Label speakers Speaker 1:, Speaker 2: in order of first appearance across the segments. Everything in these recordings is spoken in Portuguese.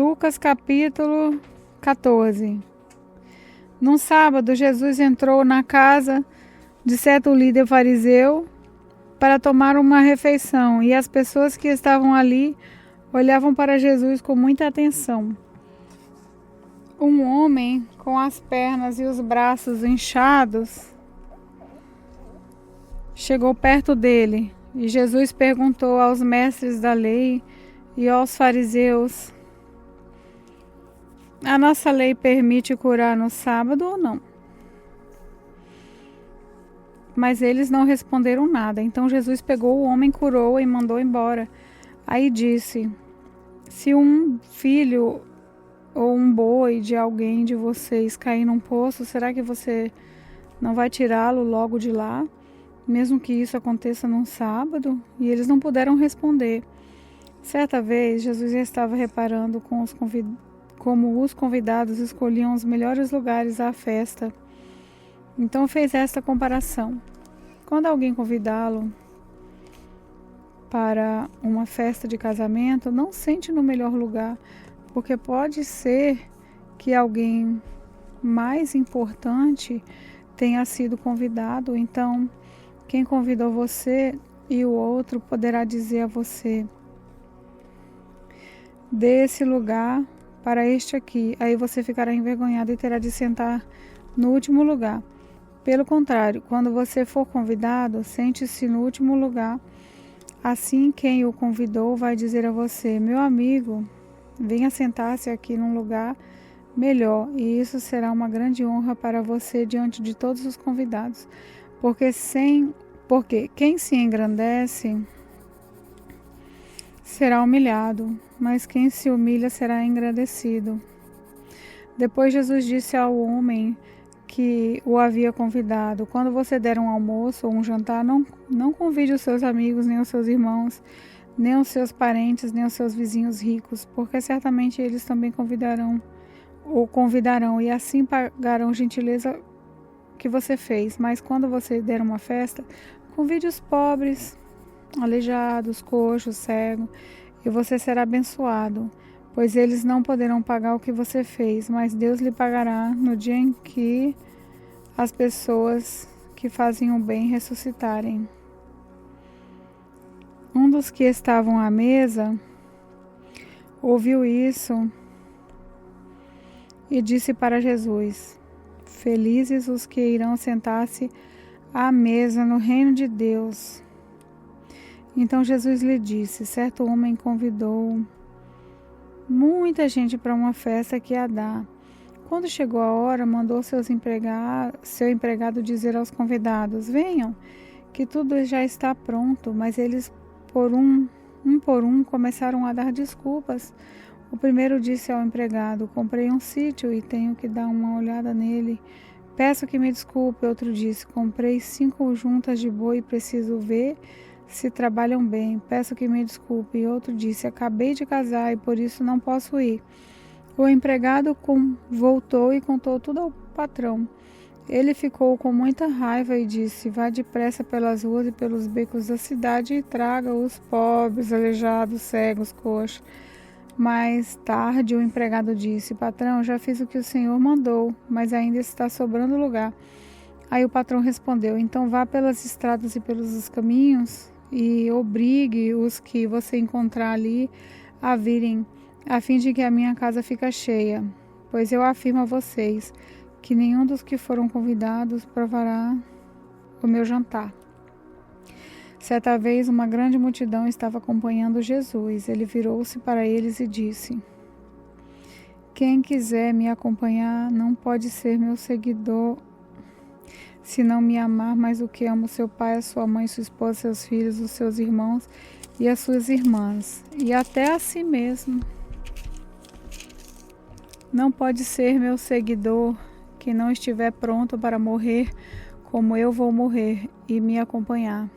Speaker 1: Lucas capítulo 14. Num sábado, Jesus entrou na casa de certo líder fariseu para tomar uma refeição, e as pessoas que estavam ali olhavam para Jesus com muita atenção. Um homem com as pernas e os braços inchados chegou perto dele, e Jesus perguntou aos mestres da lei e aos fariseus: a nossa lei permite curar no sábado ou não? Mas eles não responderam nada. Então Jesus pegou o homem, curou e mandou embora. Aí disse: se um filho ou um boi de alguém de vocês cair num poço, será que você não vai tirá-lo logo de lá, mesmo que isso aconteça num sábado? E eles não puderam responder. Certa vez, Jesus já estava reparando como os convidados escolhiam os melhores lugares à festa. Então fez esta comparação: quando alguém convidá-lo para uma festa de casamento, não sente no melhor lugar, porque pode ser que alguém mais importante tenha sido convidado. Então, quem convidou você e o outro poderá dizer a você: dê esse lugar para este aqui. Aí você ficará envergonhado e terá de sentar no último lugar. Pelo contrário, quando você for convidado, sente-se no último lugar. Assim, quem o convidou vai dizer a você: meu amigo, venha sentar-se aqui num lugar melhor. E isso será uma grande honra para você diante de todos os convidados. Porque quem se engrandece será humilhado, mas quem se humilha será engrandecido. Depois Jesus disse ao homem que o havia convidado: quando você der um almoço ou um jantar, não convide os seus amigos, nem os seus irmãos, nem os seus parentes, nem os seus vizinhos ricos, porque certamente eles também convidarão, e assim pagarão gentileza que você fez. Mas quando você der uma festa, convide os pobres, aleijados, coxos, cegos, e você será abençoado, pois eles não poderão pagar o que você fez, mas Deus lhe pagará no dia em que as pessoas que fazem o bem ressuscitarem. Um dos que estavam à mesa ouviu isso e disse para Jesus: felizes os que irão sentar-se à mesa no reino de Deus. Então Jesus lhe disse: certo homem convidou muita gente para uma festa que ia dar. Quando chegou a hora, mandou seu empregado dizer aos convidados: venham, que tudo já está pronto. Mas eles, por um, começaram a dar desculpas. O primeiro disse ao empregado: comprei um sítio e tenho que dar uma olhada nele. Peço que me desculpe. Outro disse: comprei 5 juntas de boi e preciso ver se trabalham bem. Peço que me desculpe. E outro disse: acabei de casar e por isso não posso ir. O empregado voltou e contou tudo ao patrão. Ele ficou com muita raiva e disse: vá depressa pelas ruas e pelos becos da cidade e traga os pobres, aleijados, cegos, coxos. Mais tarde o empregado disse: patrão, já fiz o que o senhor mandou, mas ainda está sobrando lugar. Aí o patrão respondeu: então vá pelas estradas e pelos caminhos e obrigue os que você encontrar ali a virem, a fim de que a minha casa fique cheia. Pois eu afirmo a vocês que nenhum dos que foram convidados provará o meu jantar. Certa vez uma grande multidão estava acompanhando Jesus. Ele virou-se para eles e disse: quem quiser me acompanhar não pode ser meu seguidor se não me amar mais do que amo seu pai, a sua mãe, sua esposa, seus filhos, os seus irmãos e as suas irmãs, e até a si mesmo. Não pode ser meu seguidor quem não estiver pronto para morrer como eu vou morrer e me acompanhar.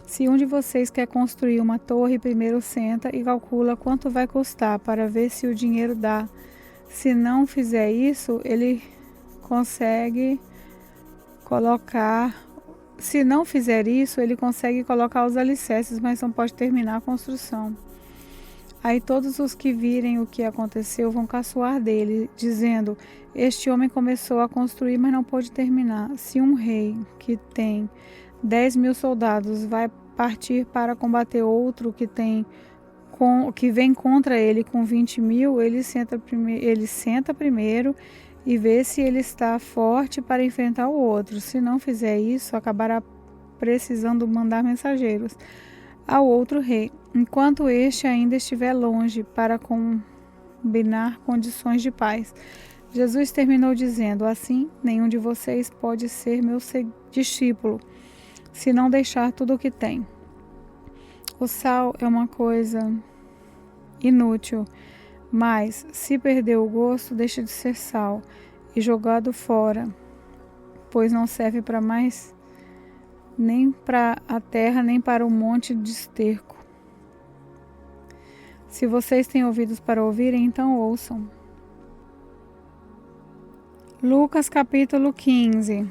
Speaker 1: Se um de vocês quer construir uma torre, primeiro senta e calcula quanto vai custar para ver se o dinheiro dá. Se não fizer isso, ele consegue colocar os alicerces, mas não pode terminar a construção. Aí todos os que virem o que aconteceu vão caçoar dele, dizendo: este homem começou a construir, mas não pôde terminar. Se um rei que tem 10.000 soldados vai partir para combater outro que vem contra ele com 20.000, ele senta primeiro e vê se ele está forte para enfrentar o outro. Se não fizer isso, acabará precisando mandar mensageiros ao outro rei, enquanto este ainda estiver longe, para combinar condições de paz. Jesus terminou dizendo: assim, nenhum de vocês pode ser meu discípulo, se não deixar tudo o que tem. O sal é uma coisa inútil, mas se perder o gosto, deixa de ser sal e jogado fora, pois não serve para mais, nem para a terra, nem para o monte de esterco. Se vocês têm ouvidos para ouvirem, então ouçam. Lucas capítulo 15.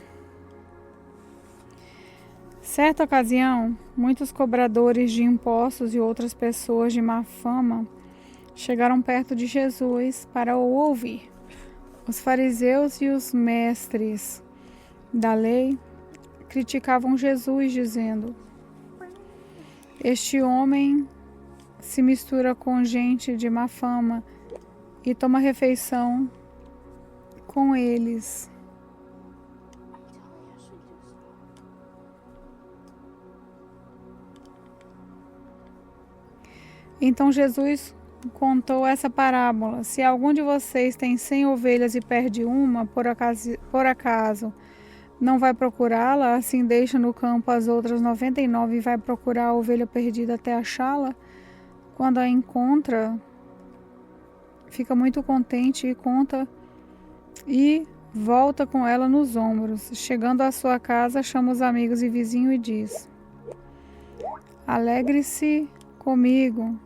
Speaker 1: Certa ocasião, muitos cobradores de impostos e outras pessoas de má fama chegaram perto de Jesus para o ouvir. Os fariseus e os mestres da lei criticavam Jesus, dizendo: este homem se mistura com gente de má fama e toma refeição com eles. Então Jesus contou essa parábola: se algum de vocês tem 100 ovelhas e perde uma, por acaso não vai procurá-la, assim deixa no campo as outras 99 e vai procurar a ovelha perdida até achá-la? Quando a encontra, fica muito contente e conta e volta com ela nos ombros. Chegando à sua casa, chama os amigos e vizinhos e diz: alegre-se comigo,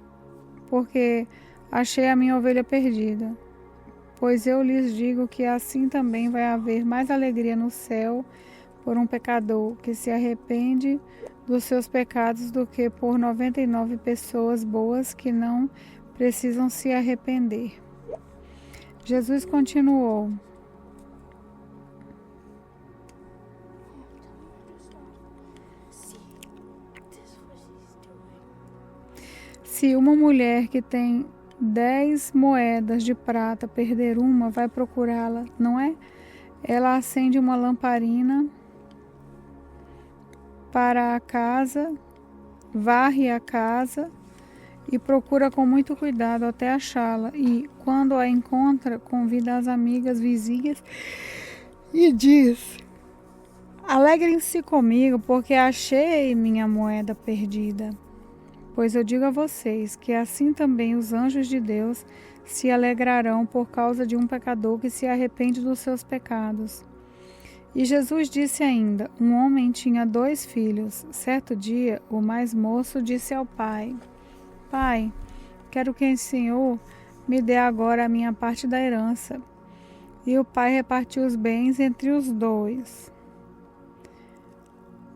Speaker 1: porque achei a minha ovelha perdida. Pois eu lhes digo que assim também vai haver mais alegria no céu por um pecador que se arrepende dos seus pecados do que por 99 pessoas boas que não precisam se arrepender. Jesus continuou: se uma mulher que tem 10 moedas de prata perder uma, vai procurá-la, não é? Ela acende uma lamparina para a casa, varre a casa e procura com muito cuidado até achá-la. E, quando a encontra, convida as amigas vizinhas e diz: alegrem-se comigo, porque achei minha moeda perdida. Pois eu digo a vocês que assim também os anjos de Deus se alegrarão por causa de um pecador que se arrepende dos seus pecados. E Jesus disse ainda: um homem tinha 2 filhos. Certo dia, o mais moço disse ao pai: pai, quero que o Senhor me dê agora a minha parte da herança. E o pai repartiu os bens entre os 2.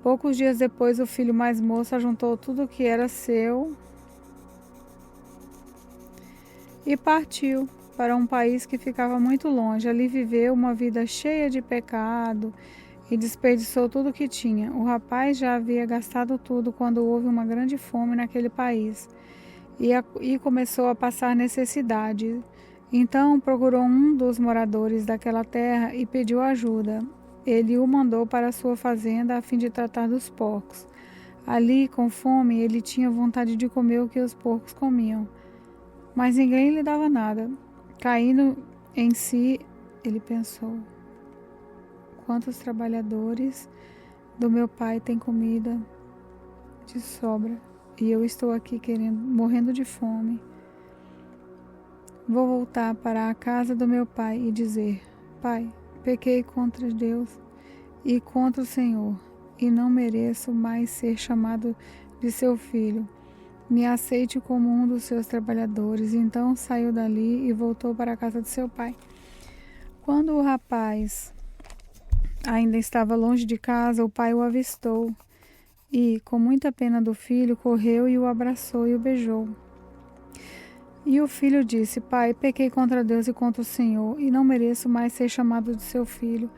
Speaker 1: Poucos dias depois, o filho mais moço ajuntou tudo o que era seu e partiu para um país que ficava muito longe. Ali viveu uma vida cheia de pecado e desperdiçou tudo o que tinha. O rapaz já havia gastado tudo quando houve uma grande fome naquele país e começou a passar necessidade. Então procurou um dos moradores daquela terra e pediu ajuda. Ele o mandou para sua fazenda a fim de tratar dos porcos. Ali, com fome, ele tinha vontade de comer o que os porcos comiam, mas ninguém lhe dava nada. Caindo em si, ele pensou: quantos trabalhadores do meu pai têm comida de sobra e eu estou aqui morrendo de fome. Vou voltar para a casa do meu pai e dizer: pai, pequei contra Deus e contra o Senhor, e não mereço mais ser chamado de seu filho. Me aceite como um dos seus trabalhadores. Então saiu dali e voltou para a casa de seu pai. Quando o rapaz ainda estava longe de casa, o pai o avistou e, com muita pena do filho, correu e o abraçou e o beijou. E o filho disse: Pai, pequei contra Deus e contra o Senhor, e não mereço mais ser chamado de seu filho.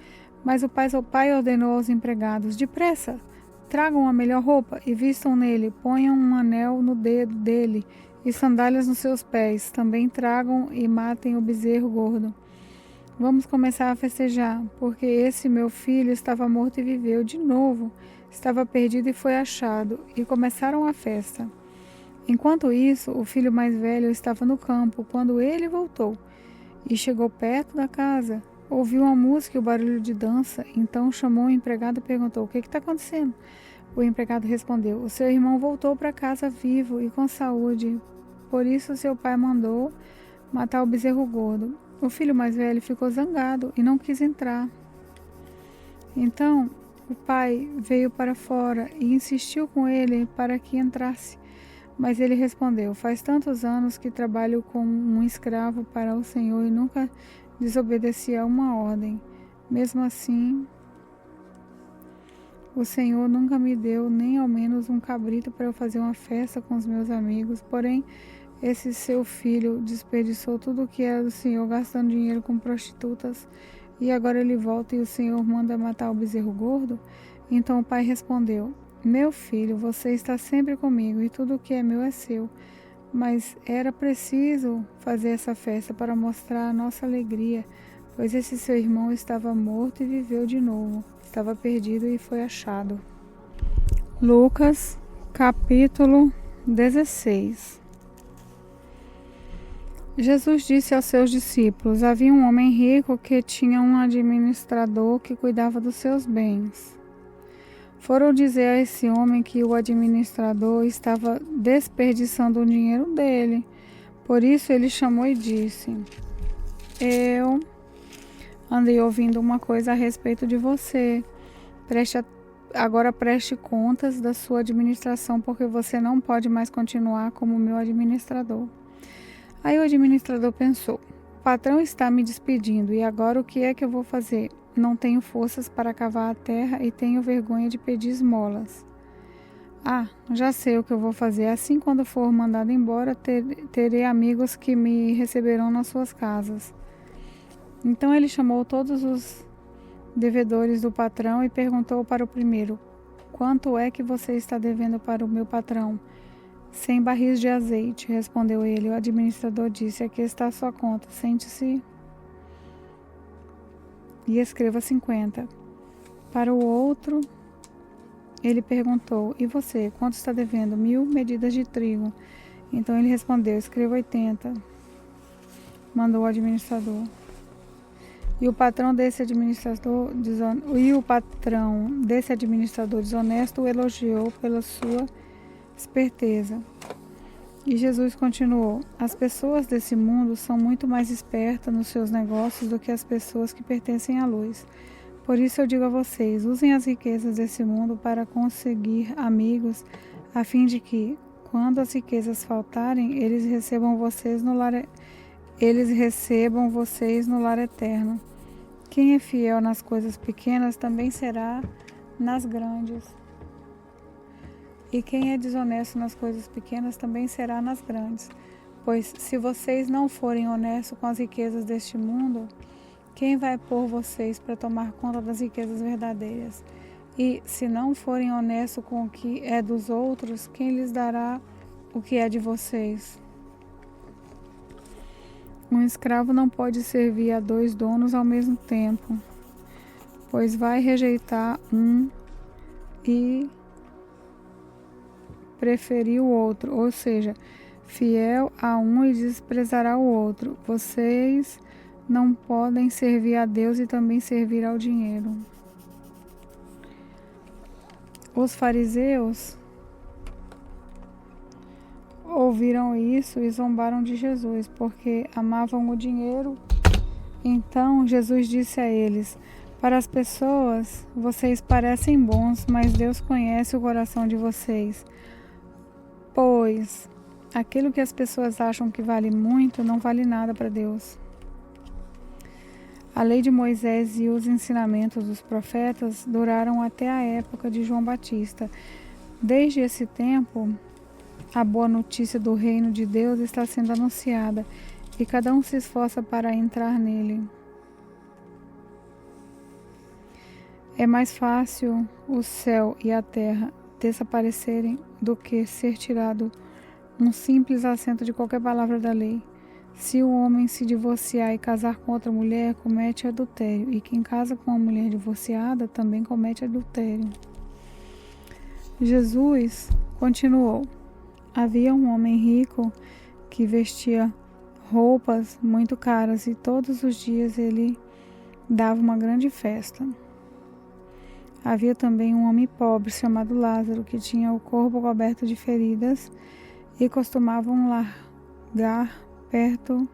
Speaker 1: Mas o pai ordenou aos empregados: Depressa, tragam a melhor roupa e vistam nele, ponham um anel no dedo dele e sandálias nos seus pés. Também tragam e matem o bezerro gordo. Vamos começar a festejar, porque esse meu filho estava morto e viveu de novo, estava perdido e foi achado. E começaram a festa. Enquanto isso, o filho mais velho estava no campo, quando ele voltou e chegou perto da casa. Ouviu uma música e o barulho de dança, então chamou o empregado e perguntou: O que está acontecendo? O empregado respondeu: O seu irmão voltou para casa vivo e com saúde, por isso seu pai mandou matar o bezerro gordo. O filho mais velho ficou zangado e não quis entrar. Então o pai veio para fora e insistiu com ele para que entrasse. Mas ele respondeu: Faz tantos anos que trabalho como um escravo para o Senhor e nunca desobedeci a uma ordem. Mesmo assim, o Senhor nunca me deu nem ao menos um cabrito para eu fazer uma festa com os meus amigos. Porém, esse seu filho desperdiçou tudo o que era do Senhor, gastando dinheiro com prostitutas. E agora ele volta e o Senhor manda matar o bezerro gordo? Então o pai respondeu: Meu filho, você está sempre comigo e tudo o que é meu é seu. Mas era preciso fazer essa festa para mostrar a nossa alegria, pois esse seu irmão estava morto e viveu de novo. Estava perdido e foi achado. Lucas, capítulo 16. Jesus disse aos seus discípulos: Havia um homem rico que tinha um administrador que cuidava dos seus bens. Foram dizer a esse homem que o administrador estava desperdiçando o dinheiro dele. Por isso ele chamou e disse: Eu andei ouvindo uma coisa a respeito de você. Agora preste contas da sua administração, porque você não pode mais continuar como meu administrador. Aí o administrador pensou: O patrão está me despedindo e agora o que é que eu vou fazer? Não tenho forças para cavar a terra e tenho vergonha de pedir esmolas. Já sei o que eu vou fazer. Assim, quando for mandado embora, terei amigos que me receberão nas suas casas. Então ele chamou todos os devedores do patrão e perguntou para o primeiro: Quanto é que você está devendo para o meu patrão? 100 barris de azeite, respondeu ele. O administrador disse: Aqui está a sua conta. Sente-se e escreva 50. Para o outro, ele perguntou: E você, quanto está devendo? 1000 medidas de trigo. Então ele respondeu: Escreva 80. Mandou o administrador. E o patrão desse administrador desonesto o elogiou pela sua esperteza. E Jesus continuou: As pessoas desse mundo são muito mais espertas nos seus negócios do que as pessoas que pertencem à luz. Por isso eu digo a vocês: usem as riquezas desse mundo para conseguir amigos, a fim de que, quando as riquezas faltarem, eles recebam vocês no lar eterno. Quem é fiel nas coisas pequenas também será nas grandes. E quem é desonesto nas coisas pequenas também será nas grandes. Pois se vocês não forem honestos com as riquezas deste mundo, quem vai pôr vocês para tomar conta das riquezas verdadeiras? E se não forem honestos com o que é dos outros, quem lhes dará o que é de vocês? Um escravo não pode servir a 2 donos ao mesmo tempo, pois vai rejeitar um e preferir o outro, ou seja, fiel a um e desprezará o outro. Vocês não podem servir a Deus e também servir ao dinheiro. Os fariseus ouviram isso e zombaram de Jesus, porque amavam o dinheiro. Então Jesus disse a eles: Para as pessoas, vocês parecem bons, mas Deus conhece o coração de vocês. Pois aquilo que as pessoas acham que vale muito, não vale nada para Deus. A lei de Moisés e os ensinamentos dos profetas duraram até a época de João Batista. Desde esse tempo, A boa notícia do reino de Deus está sendo anunciada e cada um se esforça para entrar nele. É mais fácil o céu e a terra desaparecerem do que ser tirado um simples acento de qualquer palavra da lei. Se o homem se divorciar e casar com outra mulher, comete adultério, e quem casa com uma mulher divorciada também comete adultério. Jesus continuou: havia um homem rico que vestia roupas muito caras e todos os dias ele dava uma grande festa. Havia também um homem pobre chamado Lázaro, que tinha o corpo coberto de feridas e costumavam largar perto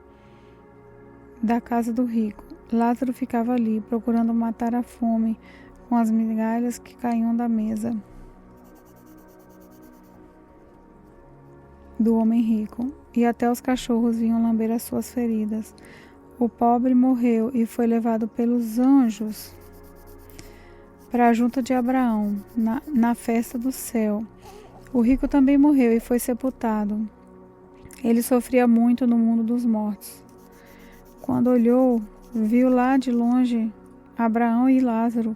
Speaker 1: da casa do rico. Lázaro ficava ali, procurando matar a fome com as migalhas que caíam da mesa do homem rico, e até os cachorros vinham lamber as suas feridas. O pobre morreu e foi levado pelos anjos para a junta de Abraão, na festa do céu. O rico também morreu e foi sepultado. Ele sofria muito no mundo dos mortos. Quando olhou, viu lá de longe Abraão e Lázaro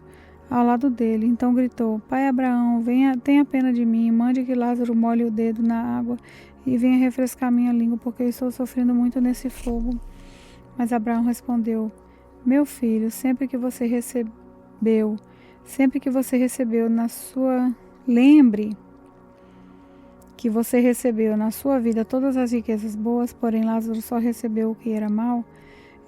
Speaker 1: ao lado dele. Então gritou: Pai Abraão, tenha pena de mim, mande que Lázaro molhe o dedo na água e venha refrescar minha língua, porque eu estou sofrendo muito nesse fogo. Mas Abraão respondeu: Meu filho, sempre que você recebeu lembre que você recebeu na sua vida todas as riquezas boas, porém Lázaro só recebeu o que era mal,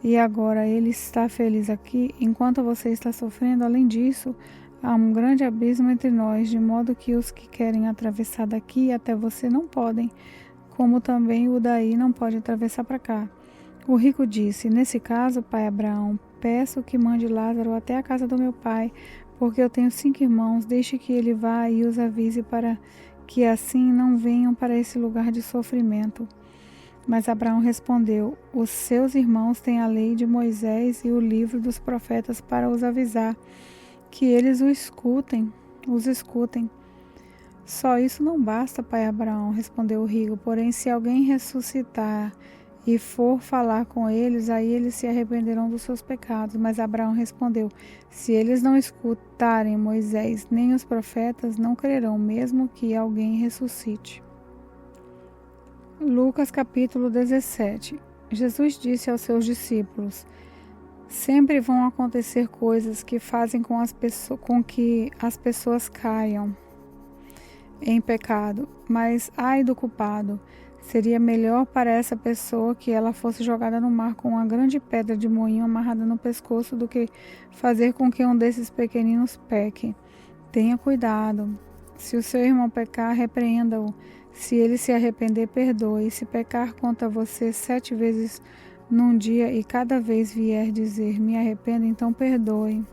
Speaker 1: e agora ele está feliz aqui, enquanto você está sofrendo. Além disso, há um grande abismo entre nós, de modo que os que querem atravessar daqui até você não podem, como também o daí não pode atravessar para cá. O rico disse: Nesse caso, pai Abraão, peço que mande Lázaro até a casa do meu pai, porque eu tenho 5 irmãos, deixe que ele vá e os avise para que assim não venham para esse lugar de sofrimento. Mas Abraão respondeu: Os seus irmãos têm a lei de Moisés e o livro dos profetas para os avisar, que eles os escutem. Só isso não basta, pai Abraão, respondeu o rico, porém se alguém ressuscitar e for falar com eles, aí eles se arrependerão dos seus pecados. Mas Abraão respondeu: Se eles não escutarem Moisés nem os profetas, não crerão, mesmo que alguém ressuscite. Lucas capítulo 17. Jesus disse aos seus discípulos: Sempre vão acontecer coisas que fazem com que as pessoas caiam em pecado, mas ai do culpado. Seria melhor para essa pessoa que ela fosse jogada no mar com uma grande pedra de moinho amarrada no pescoço do que fazer com que um desses pequeninos peque. Tenha cuidado. Se o seu irmão pecar, repreenda-o. Se ele se arrepender, perdoe. Se pecar contra você 7 vezes num dia e cada vez vier dizer me arrependo, então perdoe.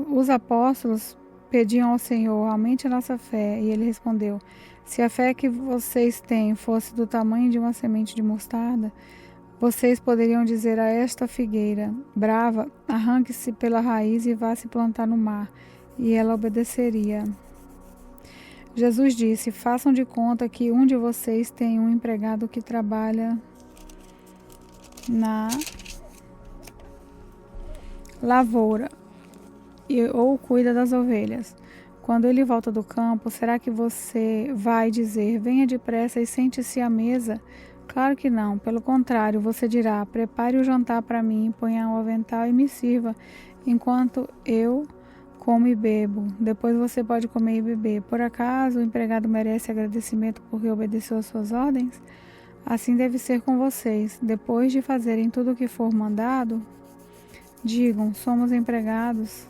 Speaker 1: Os apóstolos pediam ao Senhor: aumente a nossa fé. E ele respondeu: se a fé que vocês têm fosse do tamanho de uma semente de mostarda, vocês poderiam dizer a esta figueira brava: arranque-se pela raiz e vá se plantar no mar, e ela obedeceria. Jesus disse: façam de conta que um de vocês tem um empregado que trabalha na lavoura ou cuida das ovelhas. Quando ele volta do campo, será que você vai dizer: venha depressa e sente-se à mesa? Claro que não. Pelo contrário, você dirá: prepare o jantar para mim, ponha o avental e me sirva, enquanto eu como e bebo. Depois você pode comer e beber. Por acaso o empregado merece agradecimento porque obedeceu às suas ordens? Assim deve ser com vocês. Depois de fazerem tudo o que for mandado, digam: somos empregados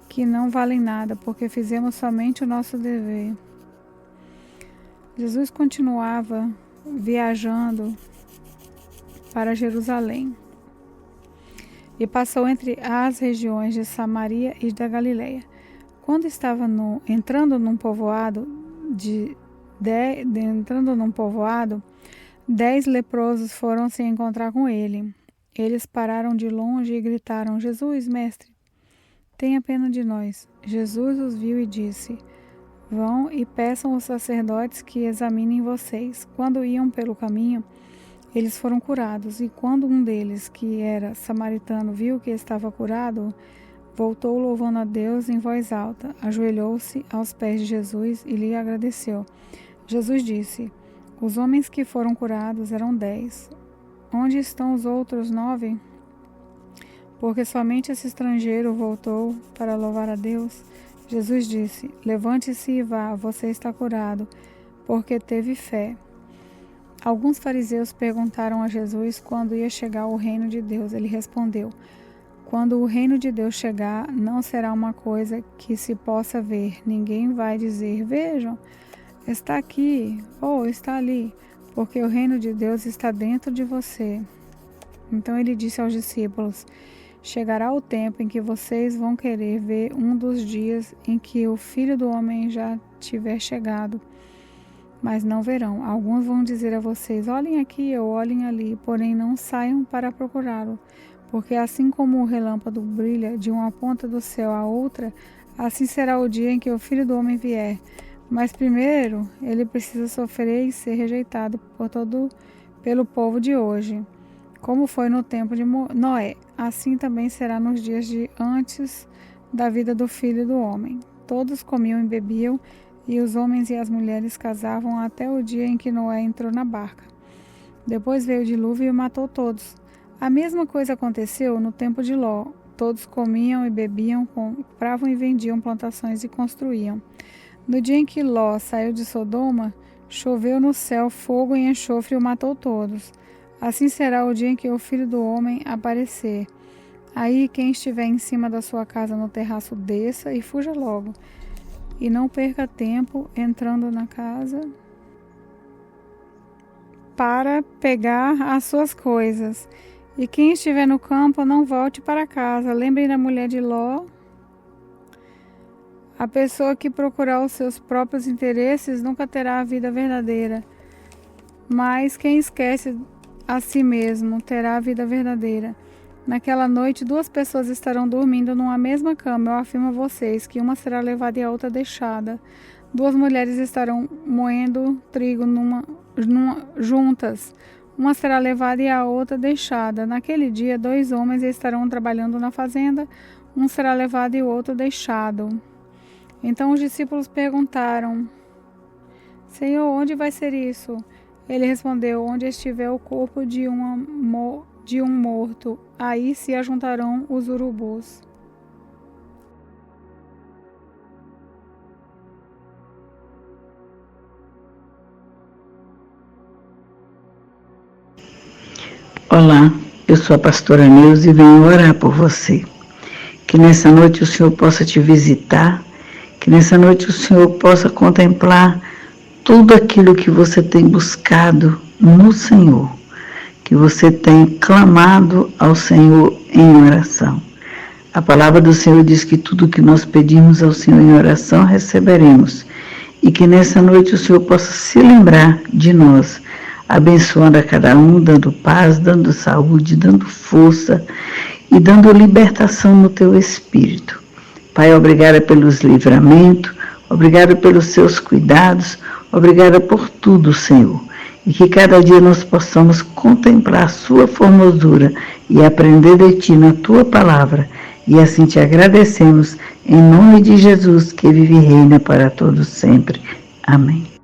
Speaker 1: que não valem nada, porque fizemos somente o nosso dever. Jesus continuava viajando para Jerusalém e passou entre as regiões de Samaria e da Galileia. Quando estava entrando num povoado, 10 leprosos foram se encontrar com ele. Eles pararam de longe e gritaram: Jesus, mestre, tenha pena de nós. Jesus os viu e disse: Vão e peçam aos sacerdotes que examinem vocês. Quando iam pelo caminho, eles foram curados, e quando um deles, que era samaritano, viu que estava curado, voltou louvando a Deus em voz alta, ajoelhou-se aos pés de Jesus e lhe agradeceu. Jesus disse: os homens que foram curados eram 10. Onde estão os outros 9? Porque somente esse estrangeiro voltou para louvar a Deus. Jesus disse: levante-se e vá, você está curado, porque teve fé. Alguns fariseus perguntaram a Jesus quando ia chegar o reino de Deus. Ele respondeu: quando o reino de Deus chegar, não será uma coisa que se possa ver. Ninguém vai dizer: vejam, está aqui ou está ali, porque o reino de Deus está dentro de você. Então ele disse aos discípulos: chegará o tempo em que vocês vão querer ver um dos dias em que o Filho do Homem já tiver chegado, mas não verão. Alguns vão dizer a vocês: olhem aqui ou olhem ali, porém não saiam para procurá-lo, porque assim como o relâmpago brilha de uma ponta do céu à outra, assim será o dia em que o Filho do Homem vier. Mas primeiro ele precisa sofrer e ser rejeitado pelo povo de hoje. Como foi no tempo de Noé, assim também será nos dias de antes da vida do Filho do Homem. Todos comiam e bebiam, e os homens e as mulheres casavam até o dia em que Noé entrou na barca. Depois veio o dilúvio e matou todos. A mesma coisa aconteceu no tempo de Ló. Todos comiam e bebiam, compravam e vendiam plantações e construíam. No dia em que Ló saiu de Sodoma, choveu no céu fogo e enxofre e o matou todos. Assim será o dia em que o Filho do Homem aparecer. Aí quem estiver em cima da sua casa no terraço, desça e fuja logo. E não perca tempo entrando na casa para pegar as suas coisas. E quem estiver no campo, não volte para casa. Lembrem da mulher de Ló. A pessoa que procurar os seus próprios interesses nunca terá a vida verdadeira. Mas quem esquece a si mesmo terá a vida verdadeira. Naquela noite, 2 pessoas estarão dormindo numa mesma cama. Eu afirmo a vocês que uma será levada e a outra deixada. 2 mulheres estarão moendo trigo juntas. Uma será levada e a outra deixada. Naquele dia, 2 homens estarão trabalhando na fazenda. Um será levado e o outro deixado. Então os discípulos perguntaram: Senhor, onde vai ser isso? Ele respondeu: onde estiver o corpo de um morto, aí se ajuntarão os urubus.
Speaker 2: Olá, eu sou a pastora Neuza e venho orar por você. Que nessa noite o Senhor possa te visitar, que nessa noite o Senhor possa contemplar tudo aquilo que você tem buscado no Senhor, que você tem clamado ao Senhor em oração. A palavra do Senhor diz que tudo que nós pedimos ao Senhor em oração receberemos, e que nessa noite o Senhor possa se lembrar de nós, abençoando a cada um, dando paz, dando saúde, dando força e dando libertação no teu espírito. Pai, obrigada pelos livramentos, obrigada pelos seus cuidados, obrigada por tudo, Senhor. E que cada dia nós possamos contemplar a sua formosura e aprender de ti na tua palavra. E assim te agradecemos, em nome de Jesus, que vive e reina para todos sempre. Amém.